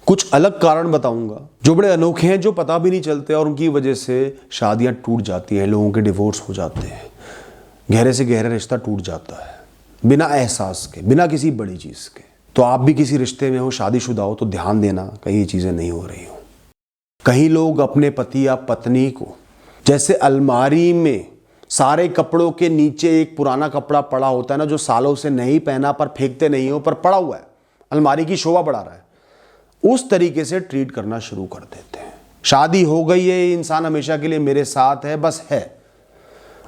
कुछ अलग कारण बताऊंगा जो बड़े अनोखे हैं, जो पता भी नहीं चलते और उनकी वजह से शादियां टूट जाती हैं, लोगों के डिवोर्स हो जाते हैं, गहरे से गहरा रिश्ता टूट जाता है बिना एहसास के, बिना किसी बड़ी चीज़ के। तो आप भी किसी रिश्ते में हो, शादीशुदा हो, तो ध्यान देना कहीं ये चीज़ें नहीं हो रही हो। कहीं लोग अपने पति या पत्नी को जैसे अलमारी में सारे कपड़ों के नीचे एक पुराना कपड़ा पड़ा होता है ना, जो सालों से नहीं पहना पर फेंकते नहीं हो, पर पड़ा हुआ है, अलमारी की शोभा बढ़ा रहा है, उस तरीके से ट्रीट करना शुरू कर देते हैं। शादी हो गई है, ये इंसान हमेशा के लिए मेरे साथ है, बस है,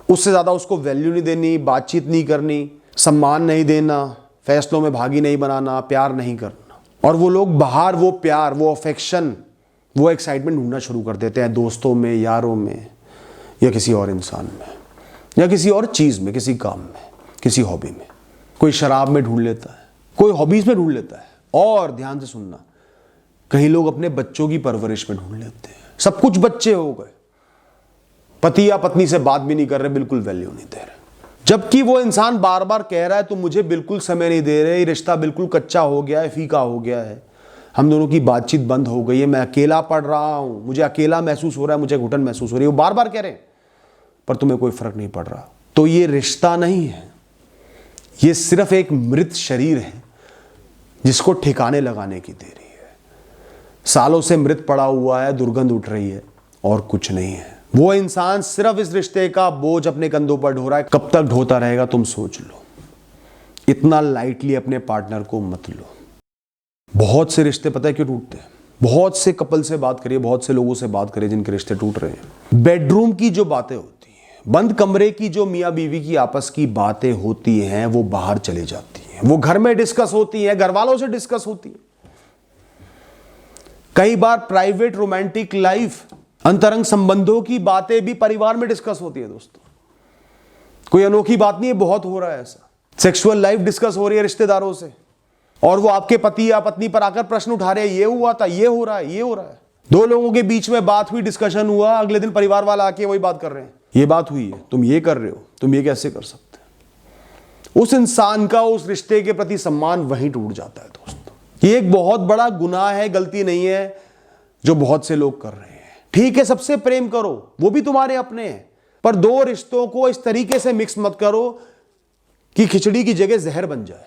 उससे ज़्यादा उसको वैल्यू नहीं देनी, बातचीत नहीं करनी, सम्मान नहीं देना, फैसलों में भागी नहीं बनाना, प्यार नहीं करना। और वो लोग बाहर वो प्यार, वो अफेक्शन, वो एक्साइटमेंट ढूंढना शुरू कर देते हैं दोस्तों में, यारों में, या किसी और इंसान में, या किसी और चीज़ में, किसी काम में, किसी हॉबी में। कोई शराब में ढूंढ लेता है, कोई हॉबीज़ में ढूंढ लेता है, और ध्यान से सुनना, कहीं लोग अपने बच्चों की परवरिश में ढूंढ लेते हैं। सब कुछ बच्चे हो गए, पति या पत्नी से बात भी नहीं कर रहे, बिल्कुल वैल्यू नहीं दे रहे, जबकि वो इंसान बार बार कह रहा है तुम मुझे बिल्कुल समय नहीं दे रहे, ये रिश्ता बिल्कुल कच्चा हो गया है, फीका हो गया है, हम दोनों की बातचीत बंद हो गई है, मैं अकेला पड़ रहा हूं, मुझे अकेला महसूस हो रहा है, मुझे घुटन महसूस हो रही है। वो बार बार कह रहे हैं, पर तुम्हें कोई फर्क नहीं पड़ रहा। तो ये रिश्ता नहीं है, ये सिर्फ एक मृत शरीर है जिसको ठिकाने लगाने की देरी है। सालों से मृत पड़ा हुआ है, दुर्गंध उठ रही है, और कुछ नहीं है। वो इंसान सिर्फ इस रिश्ते का बोझ अपने कंधों पर ढो रहा है। कब तक ढोता रहेगा तुम सोच लो। इतना लाइटली अपने पार्टनर को मत लो। बहुत से रिश्ते पता है क्यों टूटते हैं? बहुत से कपल से बात करिए, बहुत से लोगों से बात करिए जिनके रिश्ते टूट रहे हैं। बेडरूम की जो बातें होती हैं, बंद कमरे की जो मियाँ बीवी की आपस की बातें होती हैं, वो बाहर चली जाती हैं, वो घर में डिस्कस होती हैं, घर वालों से डिस्कस होती हैं। कई बार प्राइवेट रोमांटिक लाइफ, अंतरंग संबंधों की बातें भी परिवार में डिस्कस होती है। दोस्तों, कोई अनोखी बात नहीं है, बहुत हो रहा है ऐसा। सेक्सुअल लाइफ डिस्कस हो रही है रिश्तेदारों से, और वो आपके पति या पत्नी पर आकर प्रश्न उठा रहे हैं, ये हुआ था, ये हो रहा है, ये हो रहा है। दो लोगों के बीच में बात हुई, डिस्कशन हुआ, अगले दिन परिवार वाला आके वही बात कर रहे हैं, ये बात हुई है, तुम ये कर रहे हो, तुम ये कैसे कर सकते हैं। उस इंसान का उस रिश्ते के प्रति सम्मान वहीं टूट जाता है। दोस्तों, ये एक बहुत बड़ा गुनाह है, गलती नहीं है जो बहुत से लोग कर रहे हैं। ठीक है, सबसे प्रेम करो, वो भी तुम्हारे अपने हैं, पर दो रिश्तों को इस तरीके से मिक्स मत करो कि खिचड़ी की जगह जहर बन जाए।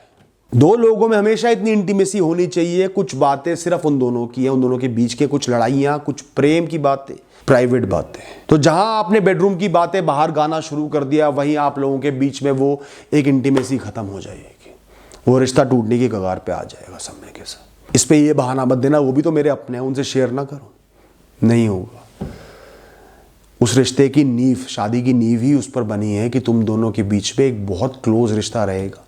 दो लोगों में हमेशा इतनी इंटीमेसी होनी चाहिए, कुछ बातें सिर्फ उन दोनों की हैं, उन दोनों के बीच के कुछ लड़ाइयां, कुछ प्रेम की बातें, प्राइवेट बातें। तो जहां आपने बेडरूम की बातें बाहर गाना शुरू कर दिया, वहीं आप लोगों के बीच में वो एक इंटीमेसी खत्म हो जाएगी, वो रिश्ता टूटने की कगार पे आ जाएगा समय के साथ। इस पे ये बहाना मत देना वो भी तो मेरे अपने हैं, उनसे शेयर ना करो, नहीं होगा। उस रिश्ते की नींव, शादी की नींव ही उस पर बनी है कि तुम दोनों के बीच में एक बहुत क्लोज रिश्ता रहेगा,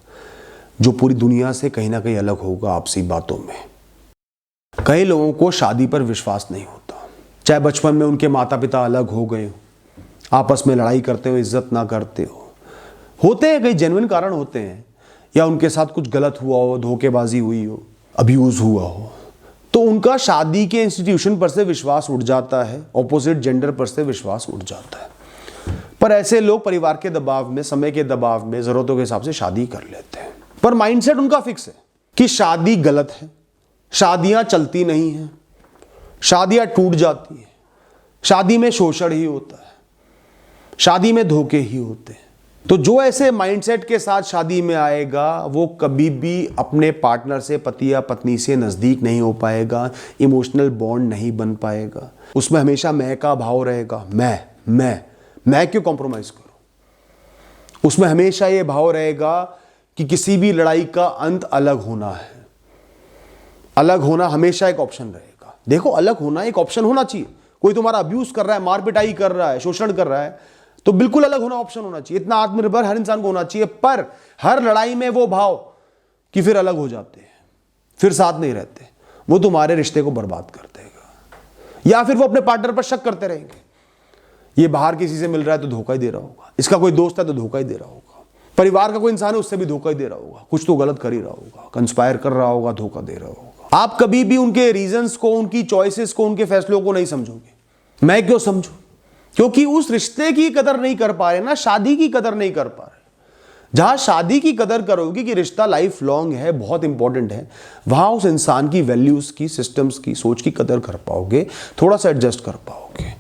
जो पूरी दुनिया से कहीं ना कहीं अलग होगा आपसी बातों में। कई लोगों को शादी पर विश्वास नहीं होता, चाहे बचपन में उनके माता पिता अलग हो गए हो, आपस में लड़ाई करते हो, इज्जत ना करते हो, होते हैं कई जेन्युइन कारण होते हैं, या उनके साथ कुछ गलत हुआ हो, धोखेबाजी हुई हो, अब्यूज हुआ हो, तो उनका शादी के इंस्टीट्यूशन पर से विश्वास उठ जाता है, ऑपोजिट जेंडर पर से विश्वास उठ जाता है। पर ऐसे लोग परिवार के दबाव में, समय के दबाव में, जरूरतों के हिसाब से शादी कर लेते हैं, पर माइंडसेट उनका फिक्स है कि शादी गलत है, शादियां चलती नहीं हैं, शादियां टूट जाती हैं, शादी में शोषण ही होता है, शादी में धोखे ही होते हैं। तो जो ऐसे माइंडसेट के साथ शादी में आएगा, वो कभी भी अपने पार्टनर से, पति या पत्नी से नजदीक नहीं हो पाएगा, इमोशनल बॉन्ड नहीं बन पाएगा, उसमें हमेशा मैं का भाव रहेगा। मैं क्यों कॉम्प्रोमाइज करूं? उसमें हमेशा ये भाव रहेगा कि किसी भी लड़ाई का अंत अलग होना है। अलग होना हमेशा एक ऑप्शन रहेगा। देखो, अलग होना एक ऑप्शन होना चाहिए। कोई तुम्हारा अब्यूज कर रहा है, मार पिटाई कर रहा है, शोषण कर रहा है, तो बिल्कुल अलग होना ऑप्शन होना चाहिए। इतना आत्मनिर्भर हर इंसान को होना चाहिए। पर हर लड़ाई में वो भाव कि फिर अलग हो जाते हैं, फिर साथ नहीं रहते, वो तुम्हारे रिश्ते को बर्बाद कर देगा। या फिर वो अपने पार्टनर पर शक करते रहेंगे, ये बाहर किसी से मिल रहा है तो धोखा ही दे रहा होगा, इसका कोई दोस्त है तो धोखा ही दे रहा होगा, परिवार का कोई इंसान है उससे भी धोखा ही दे रहा होगा, कुछ तो गलत कर ही रहा होगा, कंस्पायर कर रहा होगा, धोखा दे रहा होगा। आप कभी भी उनके रीजंस को, उनकी चॉइसेस को, उनके फैसलों को नहीं समझोगे। मैं क्यों समझूं? क्योंकि उस रिश्ते की कदर नहीं कर पा रहे ना, शादी की कदर नहीं कर पा रहे। जहां शादी की कदर करोगे कि रिश्ता लाइफ लॉन्ग है, बहुत इंपॉर्टेंट है, वहां उस इंसान की वैल्यूज की, सिस्टम्स की, सोच की कदर कर पाओगे, थोड़ा सा एडजस्ट कर पाओगे।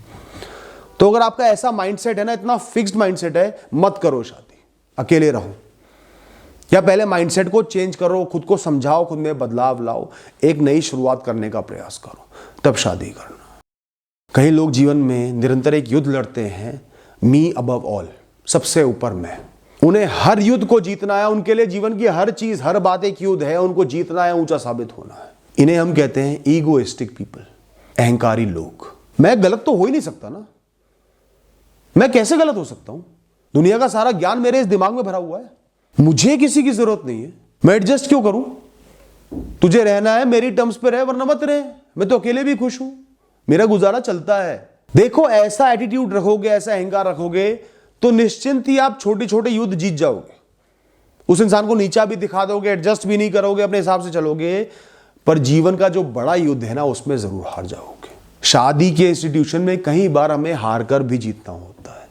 तो अगर आपका ऐसा माइंडसेट है ना, इतना फिक्स्ड माइंडसेट है, मत करो शादी, अकेले रहो। या पहले माइंडसेट को चेंज करो, खुद को समझाओ, खुद में बदलाव लाओ, एक नई शुरुआत करने का प्रयास करो, तब शादी करना। कई लोग जीवन में निरंतर एक युद्ध लड़ते हैं, मी अबव ऑल, सबसे ऊपर मैं। उन्हें हर युद्ध को जीतना है, उनके लिए जीवन की हर चीज, हर बात एक युद्ध है, उनको जीतना है, ऊंचा साबित होना है। इन्हें हम कहते हैं ईगोइस्टिक पीपल, अहंकारी लोग। मैं गलत तो हो ही नहीं सकता ना, मैं कैसे गलत हो सकता हूं? दुनिया का सारा ज्ञान मेरे इस दिमाग में भरा हुआ है, मुझे किसी की जरूरत नहीं है, मैं एडजस्ट क्यों करूं? तुझे रहना है मेरी टर्म्स पे रहे, वरना मत रहे, मैं तो अकेले भी खुश हूं, मेरा गुजारा चलता है। देखो, ऐसा एटीट्यूड रखोगे, ऐसा अहंकार रखोगे, तो निश्चिंत ही आप छोटे छोटे युद्ध जीत जाओगे। उस इंसान को नीचा भी दिखा दोगे, एडजस्ट भी नहीं करोगे, अपने हिसाब से चलोगे, पर जीवन का जो बड़ा युद्ध है ना, उसमें जरूर हार जाओगे। शादी के इंस्टीट्यूशन में कई बार हमें हार कर भी जीतना होता है,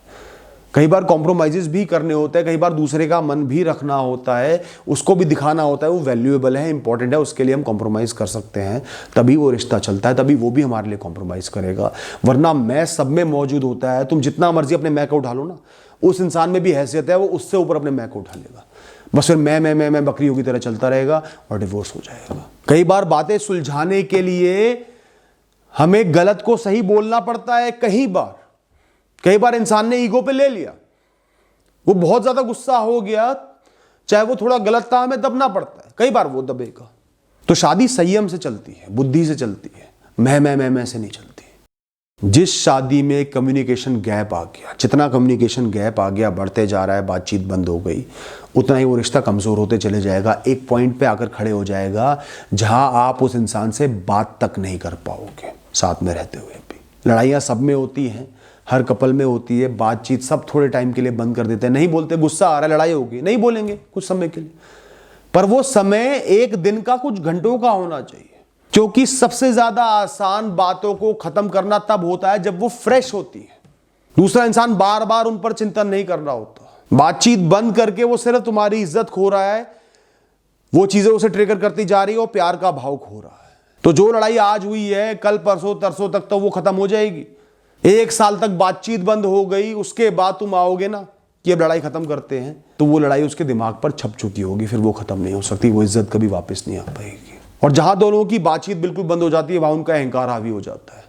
कई बार कॉम्प्रोमाइजेस भी करने होते हैं, कई बार दूसरे का मन भी रखना होता है, उसको भी दिखाना होता है वो वैल्यूएबल है, इंपॉर्टेंट है, उसके लिए हम कॉम्प्रोमाइज कर सकते हैं, तभी वो रिश्ता चलता है, तभी वो भी हमारे लिए कॉम्प्रोमाइज करेगा। वरना मैं सब में मौजूद होता है, तुम जितना मर्जी अपने मैं को उठा लो ना, उस इंसान में भी हैसियत है, वो उससे ऊपर अपने मैं को उठा लेगा, बस फिर मैं बकरियों की तरह चलता रहेगा और डिवोर्स हो जाएगा। कई बार बातें सुलझाने के लिए हमें गलत को सही बोलना पड़ता है। कई बार इंसान ने ईगो पे ले लिया, वो बहुत ज्यादा गुस्सा हो गया, चाहे वो थोड़ा गलत था, हमें दबना पड़ता है, कई बार वो दबेगा। तो शादी संयम से चलती है, बुद्धि से चलती है, मैं से नहीं चलती। जिस शादी में कम्युनिकेशन गैप आ गया, जितना कम्युनिकेशन गैप आ गया, बढ़ते जा रहा है, बातचीत बंद हो गई, उतना ही वो रिश्ता कमजोर होते चले जाएगा। एक पॉइंट पे आकर खड़े हो जाएगा जहां आप उस इंसान से बात तक नहीं कर पाओगे, साथ में रहते हुए भी। लड़ाइयां सब में होती हैं, हर कपल में होती है, बातचीत सब थोड़े टाइम के लिए बंद कर देते हैं, नहीं बोलते, गुस्सा आ रहा है, लड़ाई होगी, नहीं बोलेंगे कुछ समय के लिए, पर वो समय एक दिन का, कुछ घंटों का होना चाहिए। क्योंकि सबसे ज्यादा आसान बातों को खत्म करना तब होता है जब वो फ्रेश होती है, दूसरा इंसान बार बार उन पर चिंतन नहीं कर रहा होता। बातचीत बंद करके वो सिर्फ तुम्हारी इज्जत खो रहा है, वो चीजें उसे ट्रिगर करती जा रही है, वो प्यार का भाव खो रहा है। तो जो लड़ाई आज हुई है, कल परसों तरसों तक तो वो खत्म हो जाएगी। एक साल तक बातचीत बंद हो गई, उसके बाद तुम आओगे ना कि अब लड़ाई खत्म करते हैं, तो वो लड़ाई उसके दिमाग पर छप चुकी होगी, फिर वो खत्म नहीं हो सकती, वो इज्जत कभी वापस नहीं आ पाएगी। और जहां दोनों की बातचीत बिल्कुल बंद हो जाती है, वहां उनका अहंकार हावी हो जाता है।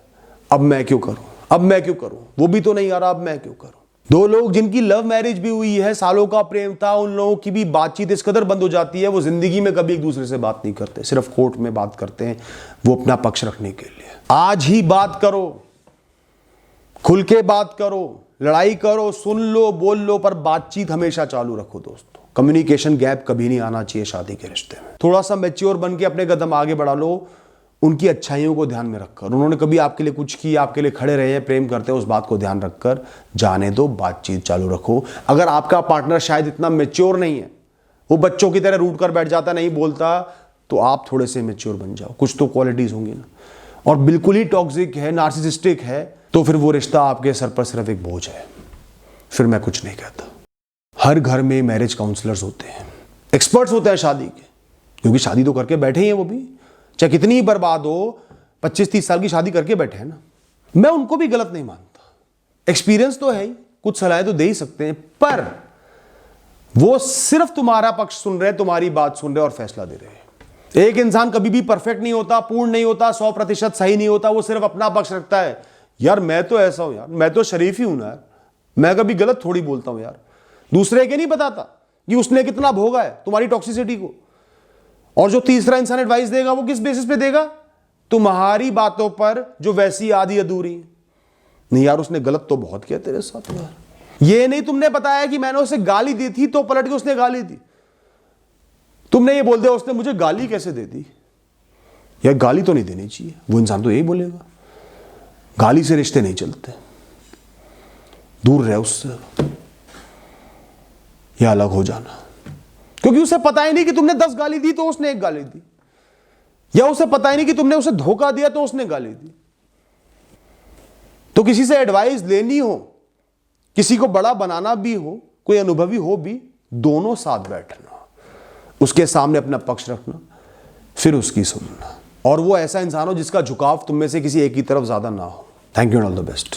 अब मैं क्यों करूं, वो भी तो नहीं आ रहा, अब मैं क्यों करूं। दो लोग जिनकी लव मैरिज भी हुई है, सालों का प्रेम था, उन लोगों की भी बातचीत इस कदर बंद हो जाती है, वो जिंदगी में कभी एक दूसरे से बात नहीं करते, सिर्फ कोर्ट में बात करते हैं, वो अपना पक्ष रखने के लिए। आज ही बात करो, खुल के बात करो, लड़ाई करो, सुन लो, बोल लो, पर बातचीत हमेशा चालू रखो दोस्तों। कम्युनिकेशन गैप कभी नहीं आना चाहिए शादी के रिश्ते में। थोड़ा सा मैच्योर बन के अपने कदम आगे बढ़ा लो, उनकी अच्छाइयों को ध्यान में रखकर, उन्होंने कभी आपके लिए कुछ किया, आपके लिए खड़े रहे हैं, प्रेम करते हैं, उस बात को ध्यान रखकर जाने दो, बातचीत चालू रखो। अगर आपका पार्टनर शायद इतना मैच्योर नहीं है, वो बच्चों की तरह रूठ कर बैठ जाता, नहीं बोलता, तो आप थोड़े से मैच्योर बन जाओ, कुछ तो क्वालिटीज होंगी ना। और बिल्कुल ही टॉक्सिक है, नार्सिसिस्टिक है, तो फिर वो रिश्ता आपके सर पर सिर्फ एक बोझ है, फिर मैं कुछ नहीं कहता। हर घर में मैरिज काउंसलर्स होते हैं, एक्सपर्ट्स होते हैं शादी के, क्योंकि शादी तो करके बैठे ही हैं वो भी, चाहे कितनी ही बर्बाद हो, 25-30 साल की शादी करके बैठे हैं ना। मैं उनको भी गलत नहीं मानता, एक्सपीरियंस तो है ही, कुछ सलाहें तो दे ही सकते हैं, पर वो सिर्फ तुम्हारा पक्ष सुन रहे, तुम्हारी बात सुन रहे और फैसला दे रहे हैं। एक इंसान कभी भी परफेक्ट नहीं होता, पूर्ण नहीं होता, 100% सही नहीं होता, वो सिर्फ अपना पक्ष रखता है। यार मैं तो ऐसा हूं यार, मैं तो शरीफ ही हूं ना यार, मैं कभी गलत थोड़ी बोलता हूं यार। दूसरे के नहीं बताता कि उसने कितना भोगा है तुम्हारी टॉक्सिसिटी को। और जो तीसरा इंसान एडवाइस देगा वो किस बेसिस पे देगा? तुम्हारी बातों पर जो वैसी आधी अधूरी है। नहीं यार उसने गलत तो बहुत किया तेरे साथ यार, ये नहीं तुमने बताया कि मैंने उसे गाली दी थी तो पलट के उसने गाली दी, तुमने ये बोल दिया उसने मुझे गाली कैसे दे दी। यार गाली तो नहीं देनी चाहिए, वो इंसान तो यही बोलेगा। गाली से रिश्ते नहीं चलते, दूर रहे उससे या अलग हो जाना, क्योंकि उसे पता ही नहीं कि तुमने 10 गाली दी तो उसने 1 गाली दी, या उसे पता ही नहीं कि तुमने उसे धोखा दिया तो उसने गाली दी। तो किसी से एडवाइस लेनी हो, किसी को बड़ा बनाना भी हो, कोई अनुभवी हो भी, दोनों साथ बैठना, उसके सामने अपना पक्ष रखना, फिर उसकी सुनना, और वो ऐसा इंसान हो जिसका झुकाव तुम में से किसी एक की तरफ ज्यादा ना हो। Thank you and all the best.